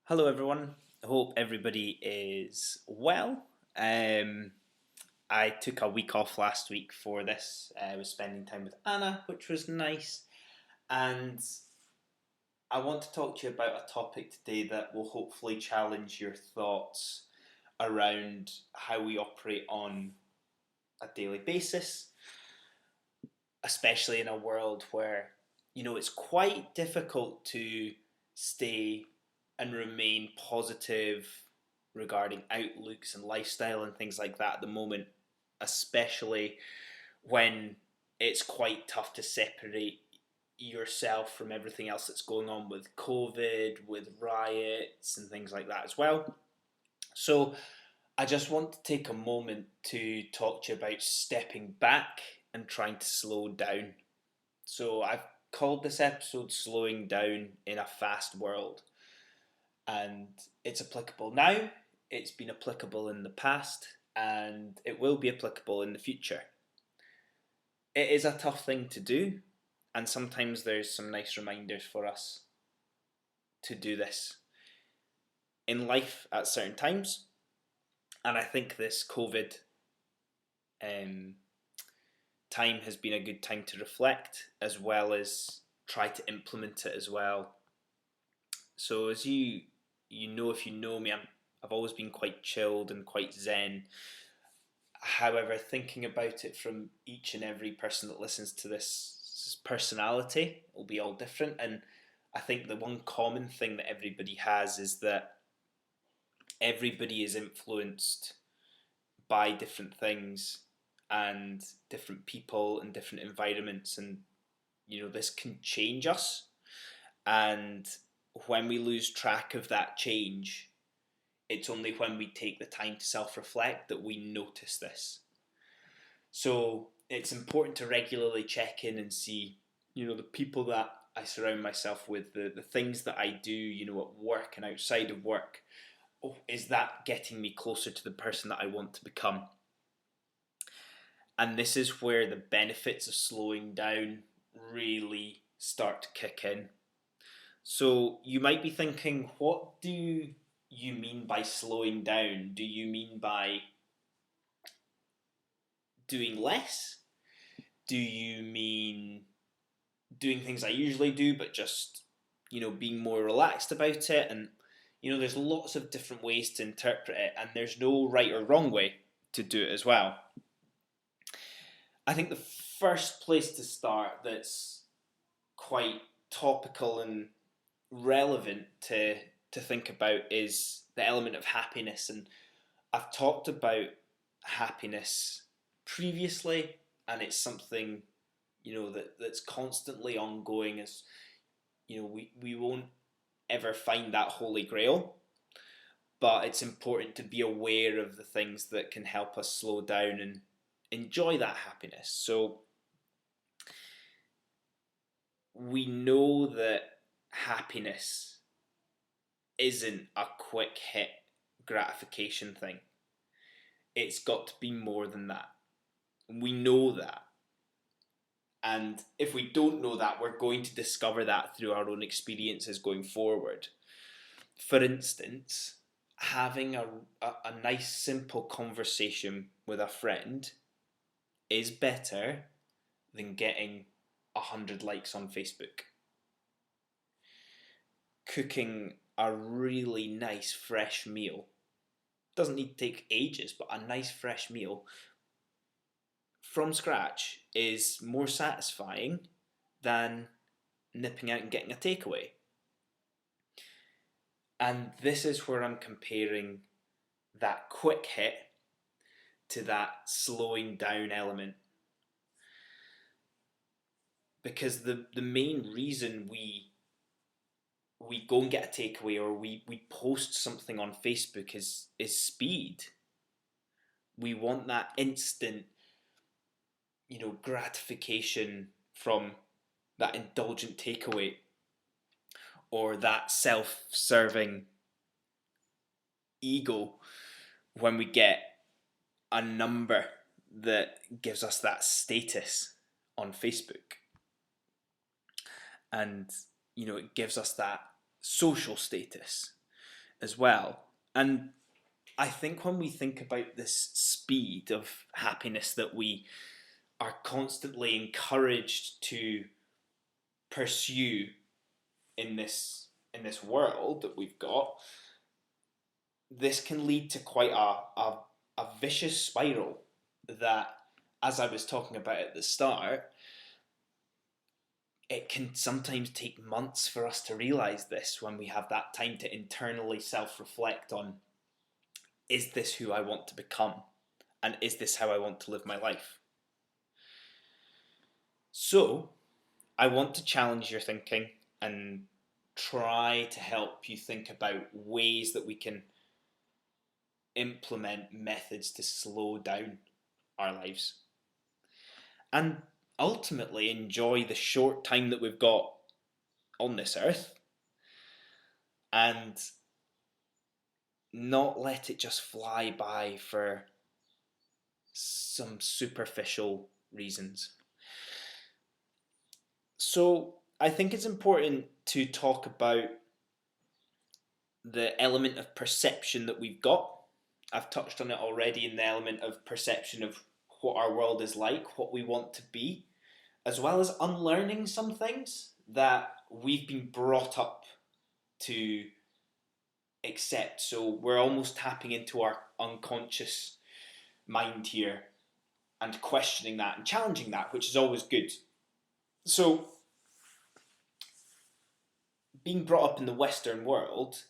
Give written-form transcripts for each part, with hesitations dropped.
Hello, everyone. I hope everybody is well. Um, I took a week off last week for this. I was spending time with Anna, which was nice. And I want to talk to you about a topic today that will hopefully challenge your thoughts around how we operate on a daily basis, especially in a world where, it's quite difficult to stay and remain positive regarding outlooks and lifestyle and things like that at the moment, especially when it's quite tough to separate yourself from everything else that's going on with COVID, with riots and things like that as well. So, I just want to take a moment to talk to you about stepping back and trying to slow down. So, I've called this episode Slowing Down in a Fast World, and it's applicable now, it's been applicable in the past, and it will be applicable in the future. It is a tough thing to do, and sometimes there's some nice reminders for us to do this in life at certain times. And I think this COVID um, time has been a good time to reflect as well as try to implement it as well. So as you know, if you know me, I've always been quite chilled and quite zen. However, thinking about it from each and every person that listens to this personality will be all different. And I think the one common thing that everybody has is that everybody is influenced by different things and different people and different environments, and this can change us. And when we lose track of that change, it's only when we take the time to self-reflect that we notice this. So it's important to regularly check in and see, the people that I surround myself with, the things that I do, at work and outside of work. Oh, is that getting me closer to the person that I want to become? And this is where the benefits of slowing down really start to kick in. So you might be thinking, what do you mean by slowing down? Do you mean by doing less? Do you mean doing things I usually do, but just, being more relaxed about it? And, there's lots of different ways to interpret it, and there's no right or wrong way to do it as well. I think the first place to start that's quite topical and relevant to think about is the element of happiness. And I've talked about happiness previously, and it's something that's constantly ongoing. As we won't ever find that holy grail, but it's important to be aware of the things that can help us slow down and enjoy that happiness. So we know that happiness isn't a quick hit gratification thing. It's got to be more than that. We know that. And if we don't know that, we're going to discover that through our own experiences going forward. For instance, having a nice simple conversation with a friend is better than getting 100 likes on Facebook. Cooking a really nice fresh meal doesn't need to take ages, but a nice fresh meal from scratch is more satisfying than nipping out and getting a takeaway. And this is where I'm comparing that quick hit to that slowing down element. Because the main reason we go and get a takeaway, or we post something on Facebook, is speed. We want that instant, gratification from that indulgent takeaway, or that self-serving ego when we get a number that gives us that status on Facebook. And it gives us that social status. as well. And I think when we think about this speed of happiness that we are constantly encouraged to pursue in this world that we've got, this can lead to quite a vicious spiral that, as I was talking about at the start, it can sometimes take months for us to realize this when we have that time to internally self-reflect on, is this who I want to become? And is this how I want to live my life? So, I want to challenge your thinking and try to help you think about ways that we can implement methods to slow down our lives and ultimately enjoy the short time that we've got on this earth and not let it just fly by for some superficial reasons. So I think it's important to talk about the element of perception that we've got. I've touched on it already in the element of perception of what our world is like, what we want to be, as well as unlearning some things that we've been brought up to accept. So we're almost tapping into our unconscious mind here and questioning that and challenging that, which is always good. So, being brought up in the Western world,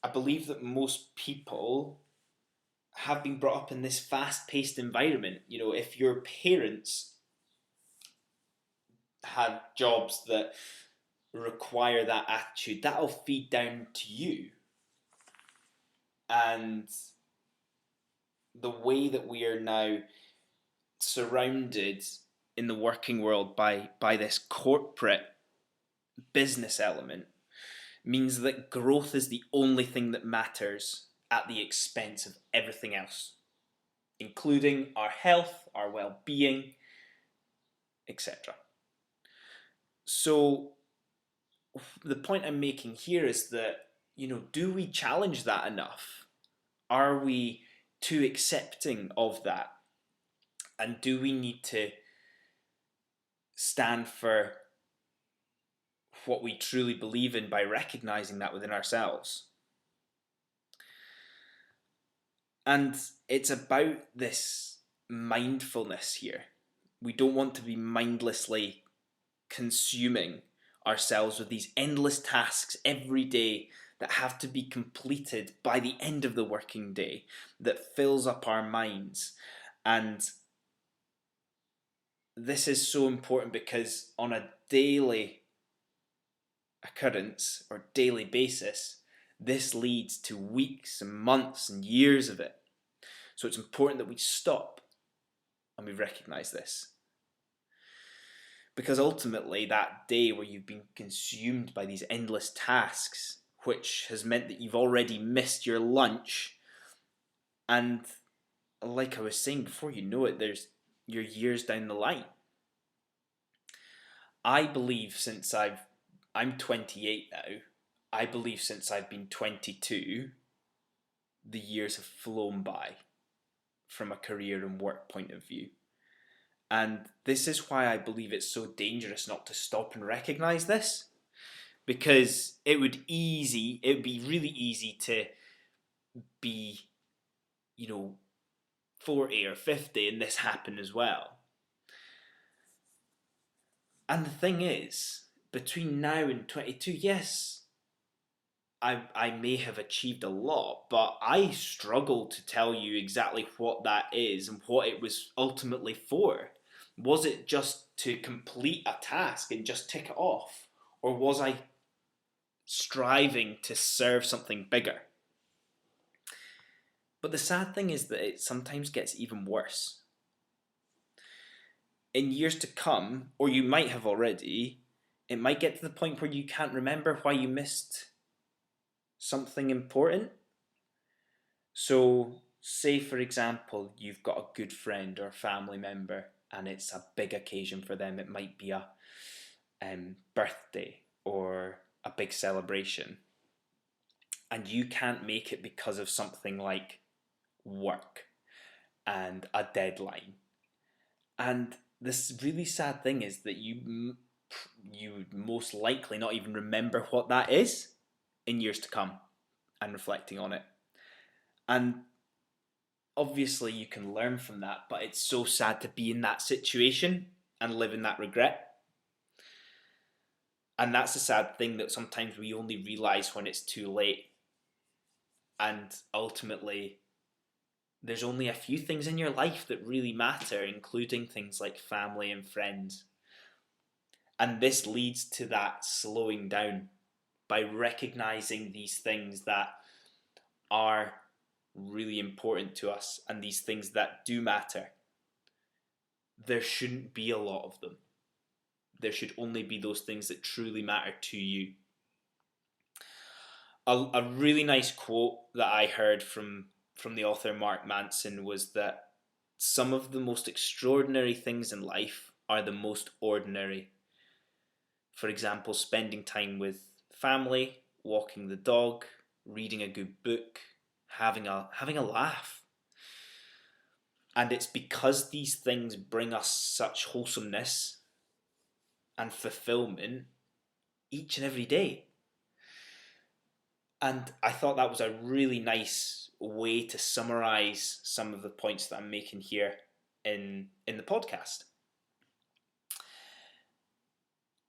I believe that most people have been brought up in this fast-paced environment. You know, if your parents had jobs that require that attitude, that'll feed down to you. And the way that we are now surrounded in the working world by this corporate business element means that growth is the only thing that matters at the expense of everything else, including our health, our well-being, etc. So the point I'm making here is that, you know, do we challenge that enough? Are we too accepting of that? And do we need to stand for what we truly believe in by recognizing that within ourselves? And it's about this mindfulness here. We don't want to be mindlessly consuming ourselves with these endless tasks every day that have to be completed by the end of the working day, that fills up our minds. And this is so important because on a daily occurrence or daily basis, this leads to weeks and months and years of it. So it's important that we stop and we recognize this. Because ultimately, that day where you've been consumed by these endless tasks, which has meant that you've already missed your lunch, and like I was saying, before you know it, you're years down the line. I believe I'm 28 now, I believe since I've been 22, the years have flown by from a career and work point of view. And this is why I believe it's so dangerous not to stop and recognize this, because it would be really easy to be, 40 or 50 and this happen as well. And the thing is, between now and 22, yes, I may have achieved a lot, but I struggle to tell you exactly what that is and what it was ultimately for. Was it just to complete a task and just tick it off? Or was I striving to serve something bigger? But the sad thing is that it sometimes gets even worse. In years to come, or you might have already, it might get to the point where you can't remember why you missed something important. So, say for example, you've got a good friend or family member and it's a big occasion for them. It might be a birthday or a big celebration. and you can't make it because of something like work and a deadline. And this really sad thing is that you would most likely not even remember what that is in years to come and reflecting on it. And obviously you can learn from that, but it's so sad to be in that situation and live in that regret. And that's a sad thing that sometimes we only realize when it's too late. And ultimately, there's only a few things in your life that really matter, including things like family and friends. And this leads to that slowing down by recognizing these things that are really important to us and these things that do matter. There shouldn't be a lot of them. There should only be those things that truly matter to you. A really nice quote that I heard from the author Mark Manson was that some of the most extraordinary things in life are the most ordinary. For example, spending time with family, walking the dog, reading a good book, having a laugh. And it's because these things bring us such wholesomeness and fulfillment each and every day. And I thought that was a really nice way to summarize some of the points that I'm making here in the podcast.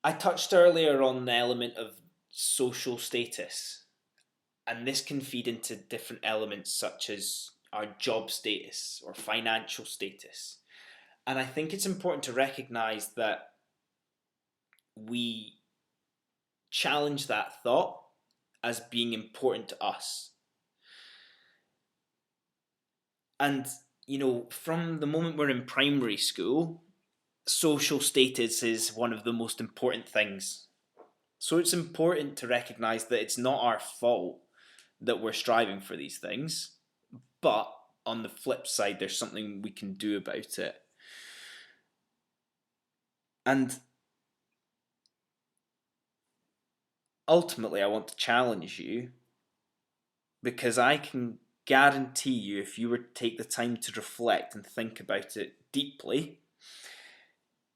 I touched earlier on the element of social status, and this can feed into different elements such as our job status or financial status. And I think it's important to recognize that we challenge that thought as being important to us. And, from the moment we're in primary school, social status is one of the most important things. So it's important to recognize that it's not our fault that we're striving for these things, but on the flip side, there's something we can do about it. And ultimately, I want to challenge you because I can guarantee you, if you were to take the time to reflect and think about it deeply,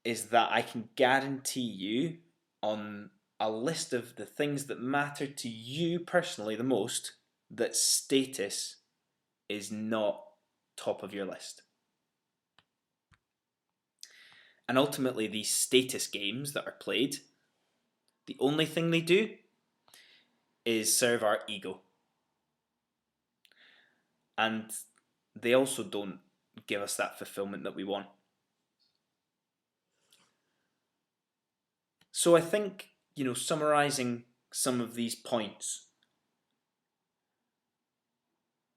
is that I can guarantee you on a list of the things that matter to you personally the most, that status is not top of your list. And ultimately, these status games that are played, the only thing they do is serve our ego. And they also don't give us that fulfillment that we want. So I think, summarizing some of these points,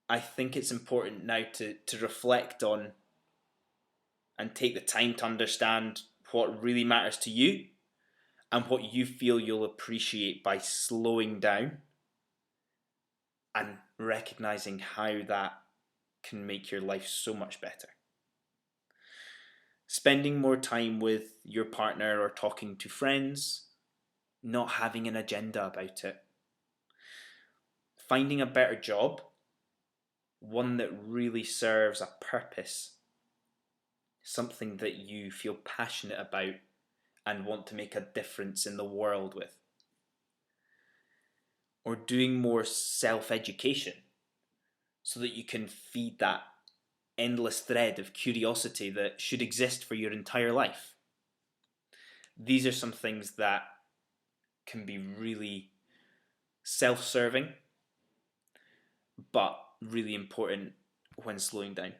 I think it's important now to reflect on and take the time to understand what really matters to you and what you feel you'll appreciate by slowing down and recognizing how that can make your life so much better. Spending more time with your partner or talking to friends, not having an agenda about it. Finding a better job, one that really serves a purpose, something that you feel passionate about and want to make a difference in the world with. Or doing more self-education so that you can feed that endless thread of curiosity that should exist for your entire life. These are some things that can be really self-serving, but really important when slowing down.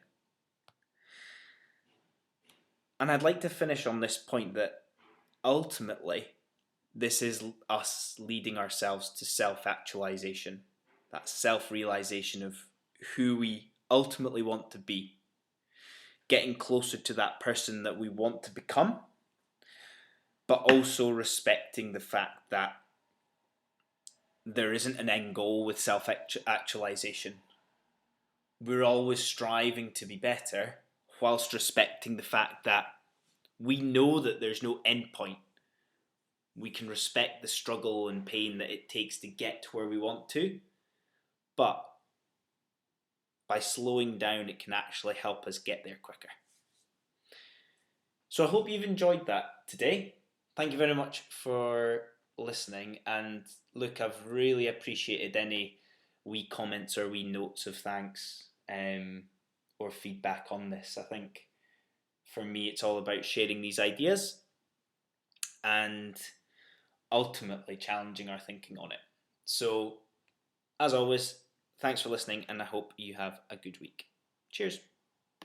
And I'd like to finish on this point that ultimately this is us leading ourselves to self-actualization, that self-realization of who we ultimately want to be, getting closer to that person that we want to become, but also respecting the fact that there isn't an end goal with self-actualization. We're always striving to be better whilst respecting the fact that we know that there's no end point. We can respect the struggle and pain that it takes to get to where we want to, but by slowing down, it can actually help us get there quicker. So I hope you've enjoyed that today. Thank you very much for listening. And look, I've really appreciated any wee comments or wee notes of thanks or feedback on this. I think for me, it's all about sharing these ideas and ultimately challenging our thinking on it. So, as always, thanks for listening, and I hope you have a good week. Cheers.